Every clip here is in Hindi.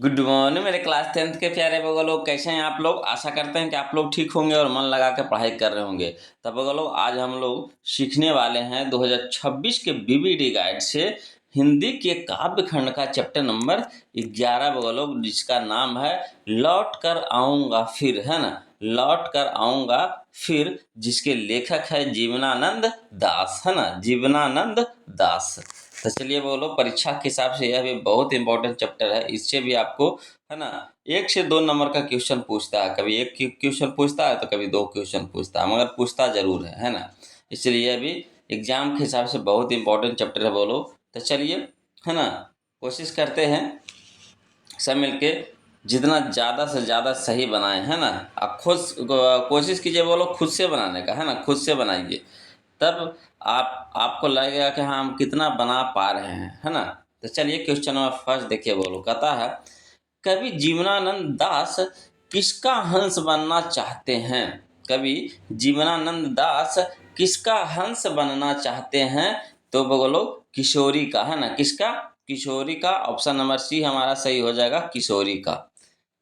गुड मॉर्निंग मेरे क्लास 10th के प्यारे बगल लोग, कैसे हैं आप लोग। आशा करते हैं कि आप लोग ठीक होंगे और मन लगा के पढ़ाई कर रहे होंगे। तब बगल लोग, आज हम लोग सीखने वाले हैं 2026 के बीबीडी गाइड से हिंदी के काव्य खंड का चैप्टर नंबर 11 बगल लोग, जिसका नाम है लौट कर आऊँगा फिर, है ना। लौट कर आऊँगा फिर, जिसके लेखक है जीवनानंद दास, है ना, जीवनानंद दास। तो चलिए बोलो, परीक्षा के हिसाब से यह भी बहुत इंपॉर्टेंट चैप्टर है। इससे भी आपको, है ना, 1 से 2 नंबर का क्वेश्चन पूछता है। कभी एक क्वेश्चन पूछता है तो कभी 2 क्वेश्चन पूछता है, मगर पूछता जरूर है ना। इसलिए यह भी एग्जाम के हिसाब से बहुत इंपॉर्टेंट चैप्टर है बोलो। तो चलिए, है ना, कोशिश करते हैं सब मिलके जितना ज़्यादा से ज़्यादा सही बनाएं, है ना। आप खुद कोशिश कीजिए बोलो, खुद से बनाने का, है ना, खुद से बनाइए। तब आपको लगेगा कि हाँ, हम कितना बना पा रहे हैं, है ना। तो चलिए क्वेश्चन नंबर फर्स्ट देखिए बोलो, कहता है कवि जीवनानंद दास किसका हंस बनना चाहते हैं। कवि जीवनानंद दास किसका हंस बनना चाहते हैं। तो बोलो किशोरी का, है ना, किसका, किशोरी का। ऑप्शन नंबर सी हमारा सही हो जाएगा, किशोरी का।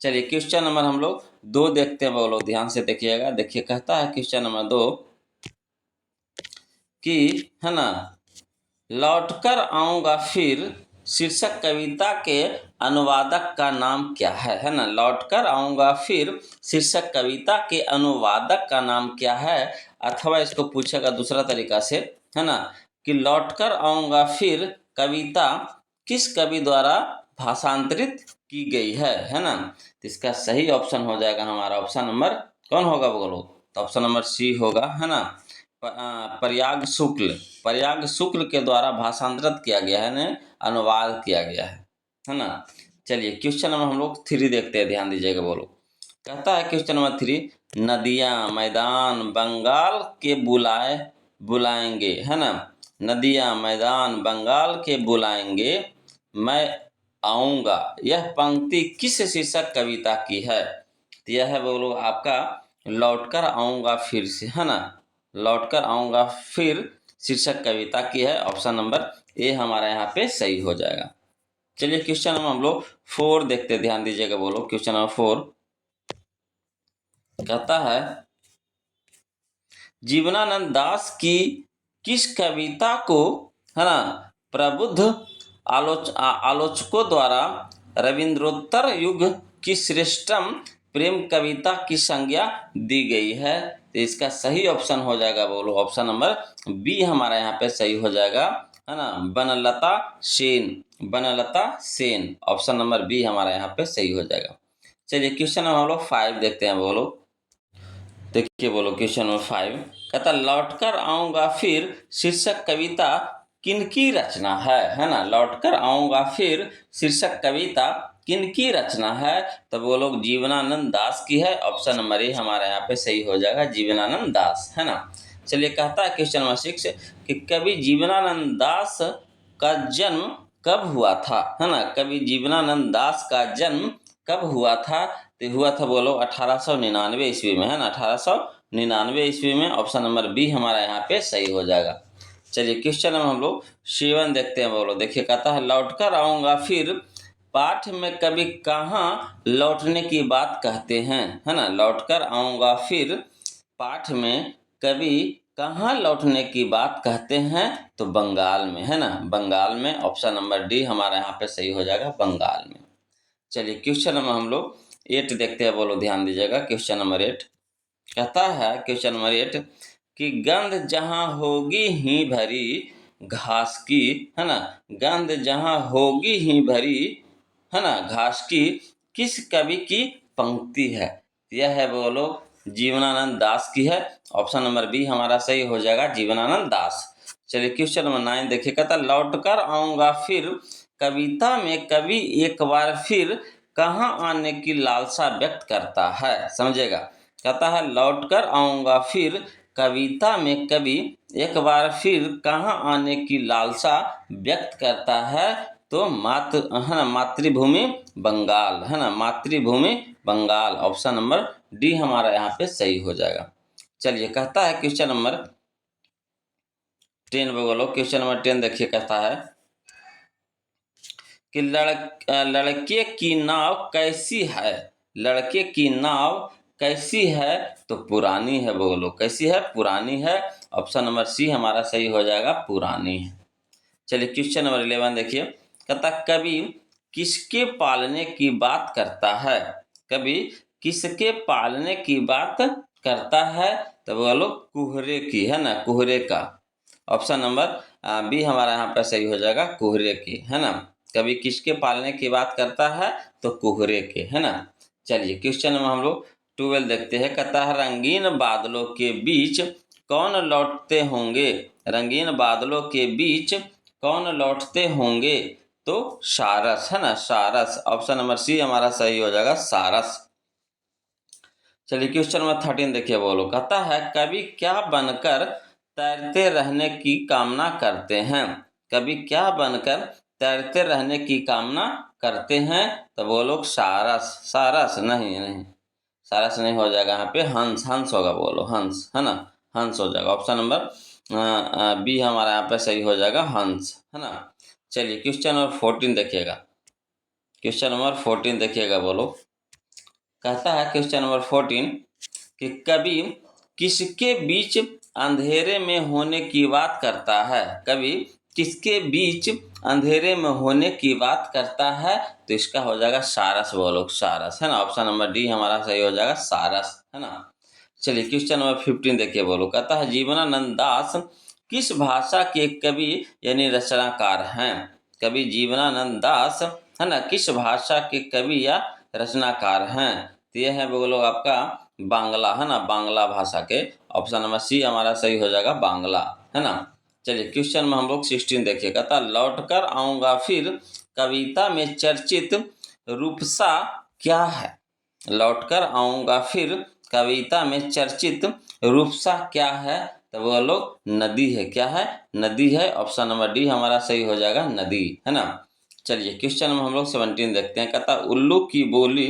चलिए क्वेश्चन नंबर हम लोग 2 देखते हैं बोलो, ध्यान से देखिएगा। देखिए कहता है क्वेश्चन नंबर 2 कि, है ना, लौटकर आऊँगा फिर शीर्षक कविता के अनुवादक का नाम क्या है ना। लौटकर आऊँगा फिर शीर्षक कविता के अनुवादक का नाम क्या है। अथवा इसको पूछेगा दूसरा तरीका से, है ना, कि लौटकर आऊँगा फिर कविता किस कवि द्वारा भाषांतरित की गई है ना। तो इसका सही ऑप्शन हो जाएगा हमारा ऑप्शन नंबर, कौन होगा बोलो, तो ऑप्शन नंबर सी होगा, है ना। प्रयाग शुक्ल के द्वारा भाषांतरित किया गया है, ने अनुवाद किया गया है ना। चलिए क्वेश्चन नंबर हम लोग 3 देखते हैं, ध्यान दीजिएगा बोलो। कहता है क्वेश्चन नंबर 3, नदियाँ मैदान बंगाल के बुलाएंगे, है ना। नदियाँ मैदान बंगाल के बुलाएंगे, मैं आऊँगा, यह पंक्ति किस शीर्षक कविता की है। तो यह है बोलो आपका लौटकर आऊँगा फिर से, है ना। लौटकर आऊँगा फिर शीर्षक कविता की है। ऑप्शन नंबर ए हमारा यहाँ पे सही हो जाएगा। चलिए क्वेश्चन नंबर हम लोग 4 देखते, ध्यान दीजिएगा बोलो। क्वेश्चन नंबर 4 कहता है जीवनानंद दास की किस कविता को, है ना, प्रबुद्ध आलोचकों द्वारा रविंद्रोत्तर युग की श्रेष्ठतम प्रेम कविता की संज्ञा दी गई है। तो इसका सही ऑप्शन हो जाएगा बोलो, ऑप्शन नंबर बी हमारा यहाँ पे सही हो जाएगा, है ना। Banalata Sen, option number B हमारा यहाँ पे सही हो जाएगा। चलिए क्वेश्चन नंबर हम लोग 5 देखते हैं बोलो। देखिए बोलो क्वेश्चन नंबर 5 कहता लौटकर आऊँगा फिर शीर्षक कविता किनकी रचना है ना। लौटकर आऊँगा फिर शीर्षक कविता किनकी रचना है। तो वो लोग जीवनानंद दास की है। ऑप्शन नंबर ए हमारे यहाँ पे सही हो जाएगा, जीवनानंद दास, है ना। चलिए कहता है क्वेश्चन नंबर 6 कि कवि जीवनानंद दास का जन्म कब हुआ था, है ना। कवि जीवनानंद दास का जन्म कब हुआ था। तो हुआ था बोलो 1899 ईस्वी में, है ना। 1899 ईस्वी में। ऑप्शन नंबर बी हमारा यहाँ पे सही हो जाएगा। चलिए क्वेश्चन नंबर हम लोग 7 देखते हैं बोलो। देखिए कहता है लौटकर आऊँगा फिर पाठ में कवि कहाँ लौटने की बात कहते हैं, है ना। लौटकर आऊँगा फिर पाठ में कवि कहाँ लौटने की बात कहते हैं। तो बंगाल में, है ना, बंगाल में। ऑप्शन नंबर डी हमारा यहाँ पे सही हो जाएगा, बंगाल में। चलिए क्वेश्चन नंबर हम लोग 8 देखते हैं बोलो, ध्यान दीजिएगा। क्वेश्चन नंबर 8 कहता है क्वेश्चन नंबर 8 कि गंध जहाँ होगी ही भरी घास की, है ना। गंध जहाँ होगी ही भरी, है ना, घास की किस कवि की पंक्ति है। यह है बोलो जीवनानंद दास की है। ऑप्शन नंबर बी हमारा सही हो जाएगा, जीवनानंद दास। चलिए क्वेश्चन नंबर 9 देखिए कहता लौटकर आऊँगा फिर कविता में कवि एक बार फिर कहाँ आने की लालसा व्यक्त करता है। समझेगा, कहता है लौटकर आऊँगा फिर कविता में कवि एक बार फिर कहाँ आने की लालसा व्यक्त करता है। तो है ना, मातृभूमि बंगाल, है ना, मातृभूमि बंगाल। ऑप्शन नंबर डी हमारा यहाँ पे सही हो जाएगा। चलिए कहता है क्वेश्चन नंबर 10 बोलो। क्वेश्चन नंबर 10 देखिए कहता है कि लड़के की नाव कैसी है, लड़के की नाव कैसी है, तो पुरानी है। बोलो कैसी है, पुरानी है। ऑप्शन नंबर सी हमारा सही हो जाएगा, पुरानी है। चलिए क्वेश्चन नंबर 11 देखिए, कहता कवि किसके पालने की बात करता है, कवि किसके पालने की बात करता है, तो बोलो कुहरे की, है ना, कुहरे का। ऑप्शन नंबर बी हमारा यहाँ पे सही हो जाएगा, कुहरे की, है ना। कवि किसके पालने की बात करता है, तो कुहरे के, है ना। चलिए क्वेश्चन में हम लोग 12 देखते हैं, कहता है रंगीन बादलों के बीच कौन लौटते होंगे, रंगीन बादलों के बीच कौन लौटते होंगे, तो सारस, है ना, सारस। ऑप्शन नंबर सी हमारा सही हो जाएगा, सारस। चलिए क्वेश्चन नंबर 13 देखिए, बोलो कहता है कवि क्या बनकर तैरते रहने की कामना करते हैं, कवि क्या बनकर तैरते रहने की कामना करते हैं, तो वो लोग सारस, सारस नहीं, नहीं सारस नहीं हो जाएगा, यहाँ पे हंस, हंस होगा, बोलो हंस, है ना, हंस हो जाएगा। ऑप्शन नंबर बी हमारा यहाँ पे सही हो जाएगा, हंस, है ना। चलिए क्वेश्चन नंबर 14 देखिएगा, क्वेश्चन नंबर 14 देखिएगा, बोलो कहता है क्वेश्चन नंबर 14 कि कवि किसके बीच अंधेरे में होने की बात करता है, कवि किसके बीच अंधेरे में होने की बात करता है, तो इसका हो जाएगा सारस, बोलो सारस, है ना। ऑप्शन नंबर डी हमारा सही हो जाएगा, सारस, है ना। चलिए क्वेश्चन नंबर 15 देखिए, बोलो कहता है जीवनानंद दास किस भाषा के कवि यानी रचनाकार हैं, कवि जीवनानंद दास, है ना, किस भाषा के कवि या रचनाकार हैं, तो यह है बोलो आपका बांग्ला, है ना, बांग्ला भाषा के। ऑप्शन नंबर सी हमारा सही हो जाएगा, बांग्ला, है ना। चलिए क्वेश्चन में हम लोग 16 देखिए, कहता लौटकर आऊंगा फिर कविता में चर्चित रूपसा क्या है, लौटकर आऊंगा फिर कविता में चर्चित रूपसा क्या है, तो वो लोग नदी है, क्या है, नदी है। ऑप्शन नंबर डी हमारा सही हो जाएगा, नदी, है ना। चलिए क्वेश्चन में हम लोग 17 देखते हैं, कहता उल्लू की बोली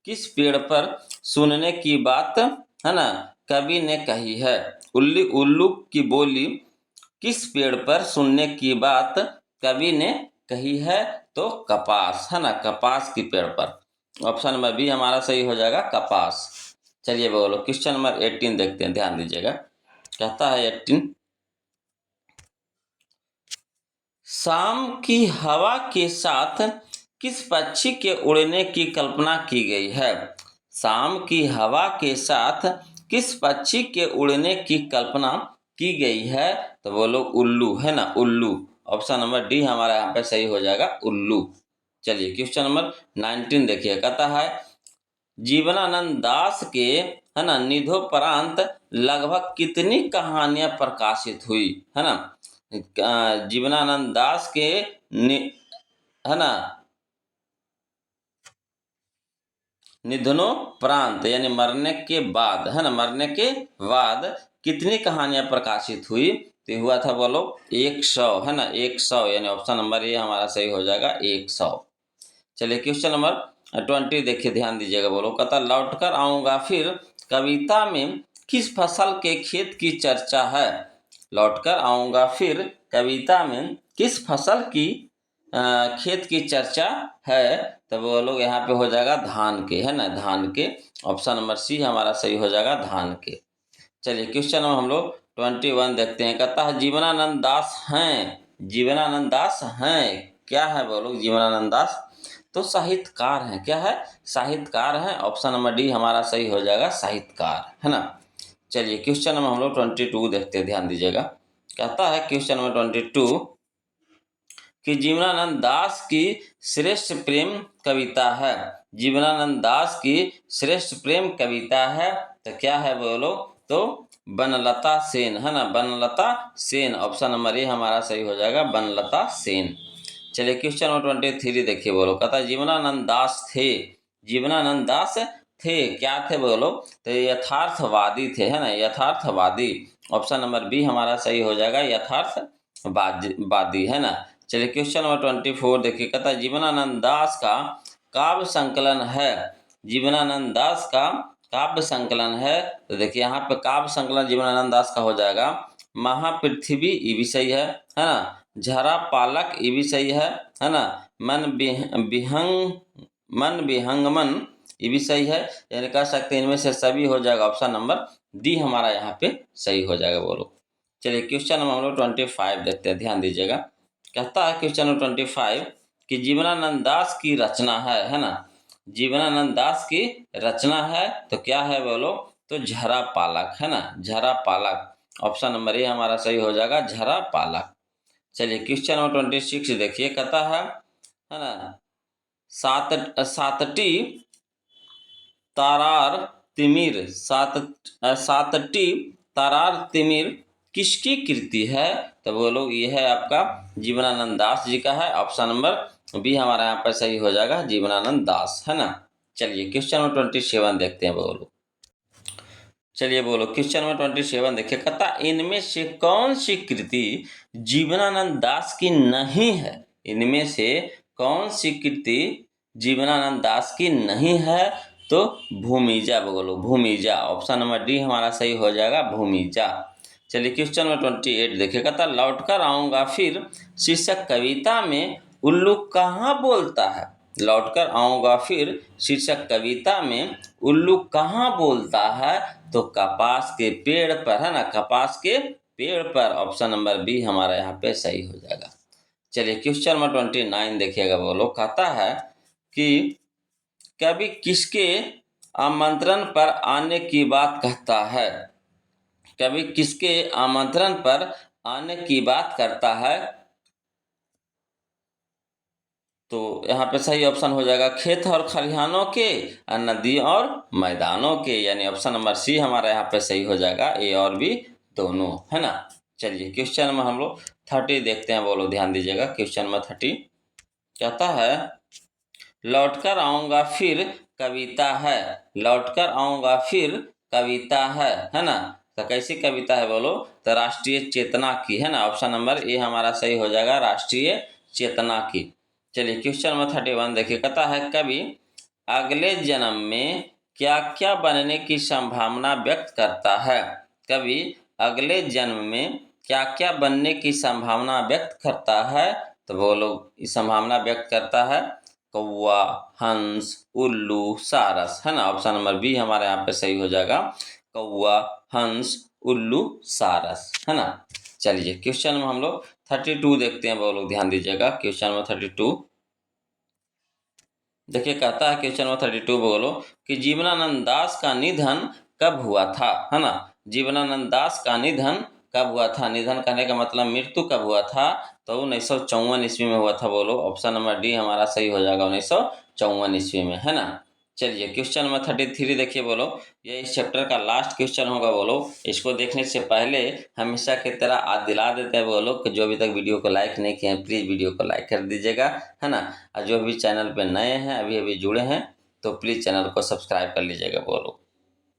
किस पेड़ पर सुनने की बात, है ना, कवि ने कही है, उल्लू की बोली किस पेड़ पर सुनने की बात कवि ने कही है, तो कपास, है ना, कपास की पेड़ पर। ऑप्शन नंबर बी हमारा सही हो जाएगा, कपास। चलिए बोलो क्वेश्चन नंबर 18 देखते हैं, ध्यान दीजिएगा, कहता है 18 शाम की हवा के साथ किस पक्षी के उड़ने की कल्पना की गई है, शाम की हवा के साथ किस पक्षी के उड़ने की कल्पना की गई है, तो बोलो उल्लू, है ना, उल्लू। ऑप्शन नंबर डी हमारा यहाँ पे सही हो जाएगा, उल्लू। चलिए क्वेश्चन नंबर 19 देखिए, कहता है जीवनानंद दास के, है ना, निधोपरांत लगभग कितनी कहानियां प्रकाशित हुई, है ना, जीवनानंद दास के है ना, निधनोपरांत यानी मरने के बाद, है ना, मरने के बाद कितनी कहानियां प्रकाशित हुई, तो हुआ था बोलो 100, है ना, 100 यानी ऑप्शन नंबर ए हमारा सही हो जाएगा, 100। चलिए क्वेश्चन नंबर 20 देखिए, ध्यान दीजिएगा, बोलो कहता लौट कर आऊंगा फिर कविता में किस फसल के खेत की चर्चा है, लौट कर आऊंगा फिर कविता में किस फसल की खेत की चर्चा है, तो वो लोग यहाँ पे हो जाएगा धान के, है ना, धान के। ऑप्शन नंबर सी हमारा सही हो जाएगा, धान के। चलिए क्वेश्चन हम लोग 21 देखते हैं, कहता है जीवनानंद दास हैं, जीवनानंद दास हैं, क्या है बोलो जीवनानंद दास, तो साहित्यकार हैं, क्या है, साहित्यकार हैं। ऑप्शन नंबर डी हमारा सही हो जाएगा, साहित्यकार, है ना। चलिए क्वेश्चन नंबर हम लोग 22 देखते हैं, ध्यान दीजिएगा, कहता है क्वेश्चन नंबर 22 कि जीवनानंद दास की श्रेष्ठ प्रेम कविता है, जीवनानंद दास की श्रेष्ठ प्रेम कविता है, तो क्या है बोलो, तो बनलता सेन, है ना, Banalata Sen. Option number A हमारा सही हो जाएगा, बनलता सेन। चलिए क्वेश्चन नंबर 23 देखिए, बोलो कहता जीवनानंद दास थे, जीवनानंद दास थे, क्या थे बोलो, तो यथार्थवादी थे, है ना, यथार्थवादी। ऑप्शन नंबर बी हमारा सही हो जाएगा, यथार्थवादी, है ना। चलिए क्वेश्चन नंबर 24 देखिए, कहता जीवनानंद दास का काव्य संकलन है, जीवनानंद दास का काव्य संकलन है, तो देखिए यहाँ पे काव्य संकलन जीवनानंद दास का हो जाएगा महापृथ्वी, ये भी सही है ना, झरा पालक, ये भी सही है ना, मन विहंगमन, ये भी सही है, यानी कह सकते हैं इनमें से सभी हो जाएगा। ऑप्शन नंबर डी हमारा यहाँ पे सही हो जाएगा। बोलो, चलिए क्वेश्चन नंबर हम लोग 25 देखते हैं, ध्यान दीजिएगा। कहता है क्वेश्चन नंबर 25 कि जीवनानंद दास की रचना है ना, जीवनानंद दास की रचना है तो क्या है बोलो, तो झरा पालक, है ना, झरा पालक। ऑप्शन नंबर ए हमारा सही हो जाएगा, झरा पालक। चलिए क्वेश्चन नंबर 26 देखिए, कहता है ना, सातटी तारार तिमिर, सातटी तारार तिमिर किसकी कृति है, तो बोलो ये है आपका जीवनानंद दास जी का है। ऑप्शन नंबर बी हमारा यहाँ पर सही हो जाएगा, जीवनानंद दास, है ना। चलिए क्वेश्चन नंबर 27 देखते हैं। बोलो, चलिए बोलो, क्वेश्चन नंबर 27 देखिए, कहता इनमें से कौन सी कृति जीवनानंद दास की नहीं है, इनमें से कौन सी कृति जीवनानंद दास की नहीं है, तो भूमिजा। बोलो, भूमिजा। ऑप्शन नंबर डी हमारा सही हो जाएगा, भूमिजा। चलिए क्वेश्चन नंबर 28 देखिए, कहता लौटकर आऊंगा फिर शीर्षक कविता में उल्लू कहाँ बोलता है, लौटकर आऊंगा फिर शीर्षक कविता में उल्लू कहाँ बोलता है, तो कपास के पेड़ पर, है ना, कपास के पेड़ पर। ऑप्शन नंबर बी हमारा यहाँ पे सही हो जाएगा। चलिए क्वेश्चन नंबर 29 देखिएगा। बोलो, कहता है कि कवि किसके आमंत्रण पर आने की बात कहता है, कवि किसके आमंत्रण पर आने की बात करता है, तो यहाँ पे सही ऑप्शन हो जाएगा खेत और खलिहानों के, नदी और मैदानों के, यानी ऑप्शन नंबर सी हमारा यहाँ पे सही हो जाएगा, ए और बी दोनों, है ना। चलिए क्वेश्चन में हम लोग 30 देखते हैं। बोलो, ध्यान दीजिएगा, क्वेश्चन में 30 कहता है लौटकर आऊंगा फिर कविता है, लौटकर आऊंगा फिर कविता है ना, तो कैसी कविता है बोलो, तो राष्ट्रीय चेतना की, है ना। ऑप्शन नंबर ए हमारा सही हो जाएगा, राष्ट्रीय चेतना की। चलिए क्वेश्चन नंबर 31 देखिए, कहता है कवि अगले जन्म में क्या क्या बनने की संभावना व्यक्त करता है, कवि अगले जन्म में क्या क्या बनने की संभावना व्यक्त करता है, तो बोलो इस संभावना व्यक्त करता है कौवा, हंस, उल्लू, सारस, है ना। ऑप्शन नंबर बी हमारे यहाँ पे सही हो जाएगा, कौवा, हंस, उल्लू, सारस, है ना। चलिए क्वेश्चन में हम लोग 32 देखते हैं। बोलो, ध्यान दीजिएगा, क्वेश्चन में 32 देखिए, कहता है क्वेश्चन नंबर 32 बोलो कि जीवनानंद दास का निधन कब हुआ था, है ना, जीवनानंद दास का निधन कब हुआ था, निधन कहने का मतलब मृत्यु कब हुआ था, तो 1954 ईस्वी में हुआ था। बोलो, ऑप्शन नंबर डी हमारा सही हो जाएगा, 1954 ईस्वी में, है ना। चलिए क्वेश्चन नंबर 33 देखिए। बोलो, ये इस चैप्टर का लास्ट क्वेश्चन होगा। बोलो, इसको देखने से पहले हमेशा की तरह आज दिला देते हैं बोलो कि जो अभी तक वीडियो को लाइक नहीं किए हैं प्लीज़ वीडियो को लाइक कर दीजिएगा, है ना। और जो भी चैनल पे नए हैं, अभी अभी जुड़े हैं, तो प्लीज़ चैनल को सब्सक्राइब कर लीजिएगा। बोलो,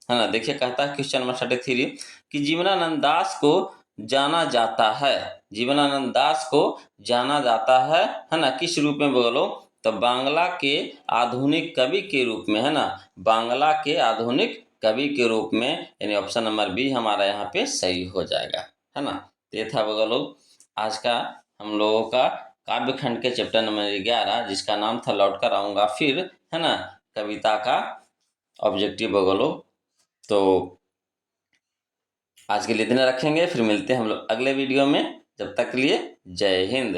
है ना। देखिए कहता है क्वेश्चन नंबर 33 कि जीवनानंद दास को जाना जाता है, जीवनानंद दास को जाना जाता है ना, किस रूप में बोलो, तो बांग्ला के आधुनिक कवि के रूप में, है ना, बांग्ला के आधुनिक कवि के रूप में, यानी ऑप्शन नंबर बी हमारा यहाँ पे सही हो जाएगा, है ना। तो ये था बोलो आज का हम लोगों का काव्य खंड के चैप्टर नंबर 11, जिसका नाम था लौटकर आऊंगा फिर, है ना, कविता का ऑब्जेक्टिव बोलो। तो आज के लिए इतना रखेंगे, फिर मिलते हैं हम लोग अगले वीडियो में, जब तक के लिए जय हिंद।